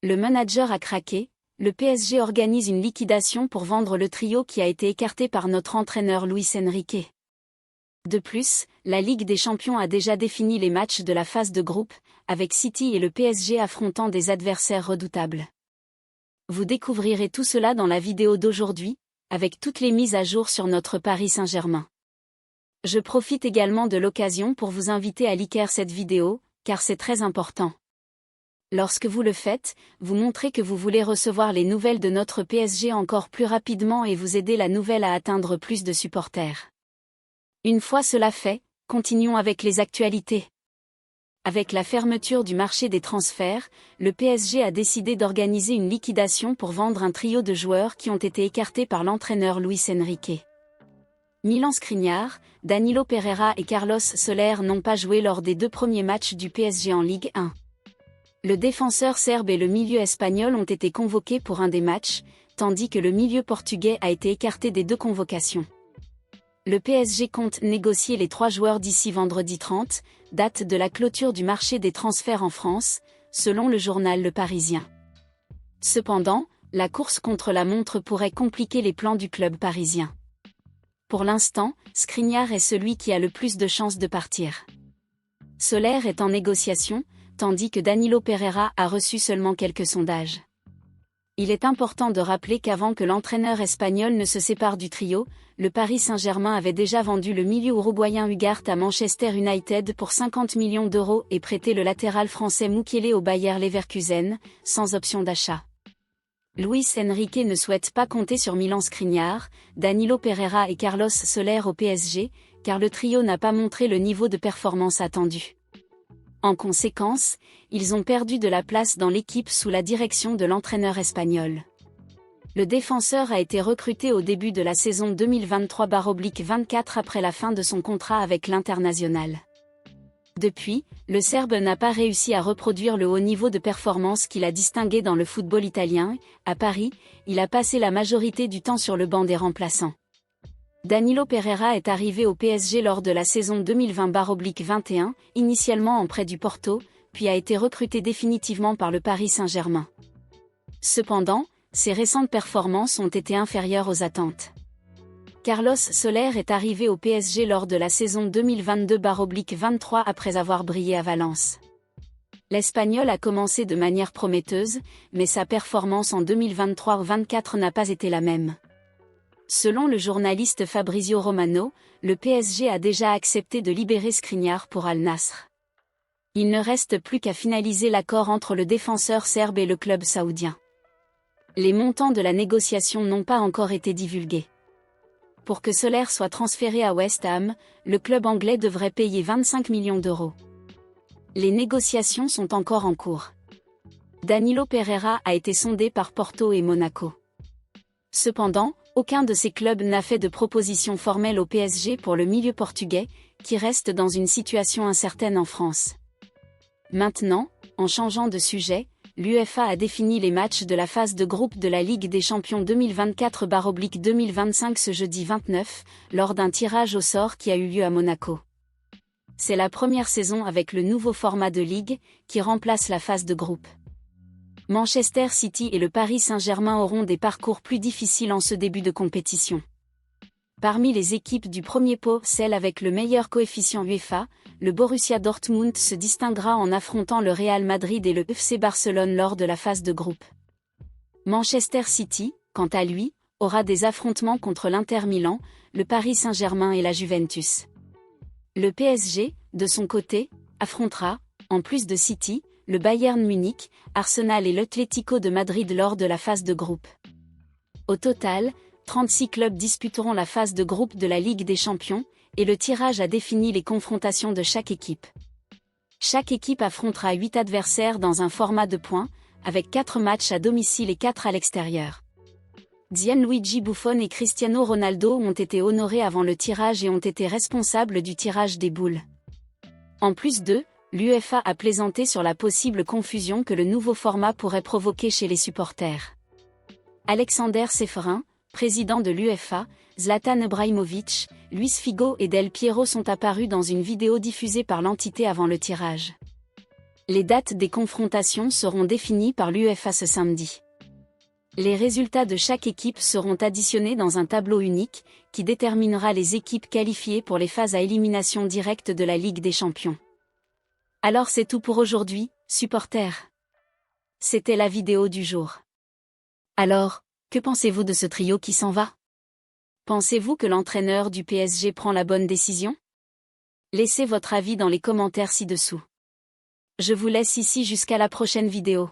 Le manager a craqué, le PSG organise une liquidation pour vendre le trio qui a été écarté par notre entraîneur Luis Enrique. De plus, la Ligue des Champions a déjà défini les matchs de la phase de groupe, avec City et le PSG affrontant des adversaires redoutables. Vous découvrirez tout cela dans la vidéo d'aujourd'hui, avec toutes les mises à jour sur notre Paris Saint-Germain. Je profite également de l'occasion pour vous inviter à liker cette vidéo, car c'est très important. Lorsque vous le faites, vous montrez que vous voulez recevoir les nouvelles de notre PSG encore plus rapidement et vous aider la nouvelle à atteindre plus de supporters. Une fois cela fait, continuons avec les actualités. Avec la fermeture du marché des transferts, le PSG a décidé d'organiser une liquidation pour vendre un trio de joueurs qui ont été écartés par l'entraîneur Luis Enrique. Milan Skriniar, Danilo Pereira et Carlos Soler n'ont pas joué lors des 2 premiers matchs du PSG en Ligue 1. Le défenseur serbe et le milieu espagnol ont été convoqués pour un des matchs, tandis que le milieu portugais a été écarté des 2 convocations. Le PSG compte négocier les 3 joueurs d'ici vendredi 30, date de la clôture du marché des transferts en France, selon le journal Le Parisien. Cependant, la course contre la montre pourrait compliquer les plans du club parisien. Pour l'instant, Skriniar est celui qui a le plus de chances de partir. Soler est en négociation, tandis que Danilo Pereira a reçu seulement quelques sondages. Il est important de rappeler qu'avant que l'entraîneur espagnol ne se sépare du trio, le Paris Saint-Germain avait déjà vendu le milieu uruguayen Ugarte à Manchester United pour 50 millions d'euros et prêté le latéral français Mukiele au Bayer Leverkusen, sans option d'achat. Luis Enrique ne souhaite pas compter sur Milan Skriniar, Danilo Pereira et Carlos Soler au PSG, car le trio n'a pas montré le niveau de performance attendu. En conséquence, ils ont perdu de la place dans l'équipe sous la direction de l'entraîneur espagnol. Le défenseur a été recruté au début de la saison 2023/24 après la fin de son contrat avec l'International. Depuis, le Serbe n'a pas réussi à reproduire le haut niveau de performance qu'il a distingué dans le football italien. À Paris, il a passé la majorité du temps sur le banc des remplaçants. Danilo Pereira est arrivé au PSG lors de la saison 2020/21, initialement en prêt du Porto, puis a été recruté définitivement par le Paris Saint-Germain. Cependant, ses récentes performances ont été inférieures aux attentes. Carlos Soler est arrivé au PSG lors de la saison 2022/23 après avoir brillé à Valence. L'Espagnol a commencé de manière prometteuse, mais sa performance en 2023/24 n'a pas été la même. Selon le journaliste Fabrizio Romano, le PSG a déjà accepté de libérer Skriniar pour Al Nassr. Il ne reste plus qu'à finaliser l'accord entre le défenseur serbe et le club saoudien. Les montants de la négociation n'ont pas encore été divulgués. Pour que Soler soit transféré à West Ham, le club anglais devrait payer 25 millions d'euros. Les négociations sont encore en cours. Danilo Pereira a été sondé par Porto et Monaco. Cependant, aucun de ces clubs n'a fait de proposition formelle au PSG pour le milieu portugais, qui reste dans une situation incertaine en France. Maintenant, en changeant de sujet, l'UEFA a défini les matchs de la phase de groupe de la Ligue des Champions 2024/2025 ce jeudi 29, lors d'un tirage au sort qui a eu lieu à Monaco. C'est la première saison avec le nouveau format de ligue, qui remplace la phase de groupe. Manchester City et le Paris Saint-Germain auront des parcours plus difficiles en ce début de compétition. Parmi les équipes du premier pot, celle avec le meilleur coefficient UEFA, le Borussia Dortmund se distinguera en affrontant le Real Madrid et le FC Barcelone lors de la phase de groupe. Manchester City, quant à lui, aura des affrontements contre l'Inter Milan, le Paris Saint-Germain et la Juventus. Le PSG, de son côté, affrontera, en plus de City, le Bayern Munich, Arsenal et l'Atlético de Madrid lors de la phase de groupe. Au total, 36 clubs disputeront la phase de groupe de la Ligue des Champions, et le tirage a défini les confrontations de chaque équipe. Chaque équipe affrontera 8 adversaires dans un format de points, avec 4 matchs à domicile et 4 à l'extérieur. Gianluigi Buffon et Cristiano Ronaldo ont été honorés avant le tirage et ont été responsables du tirage des boules. En plus d'eux, l'UEFA a plaisanté sur la possible confusion que le nouveau format pourrait provoquer chez les supporters. Alexander Seferin, président de l'UEFA, Zlatan Ibrahimovic, Luis Figo et Del Piero sont apparus dans une vidéo diffusée par l'entité avant le tirage. Les dates des confrontations seront définies par l'UEFA ce samedi. Les résultats de chaque équipe seront additionnés dans un tableau unique, qui déterminera les équipes qualifiées pour les phases à élimination directe de la Ligue des Champions. Alors c'est tout pour aujourd'hui, supporters. C'était la vidéo du jour. Alors, que pensez-vous de ce trio qui s'en va? Pensez-vous que l'entraîneur du PSG prend la bonne décision? Laissez votre avis dans les commentaires ci-dessous. Je vous laisse ici jusqu'à la prochaine vidéo.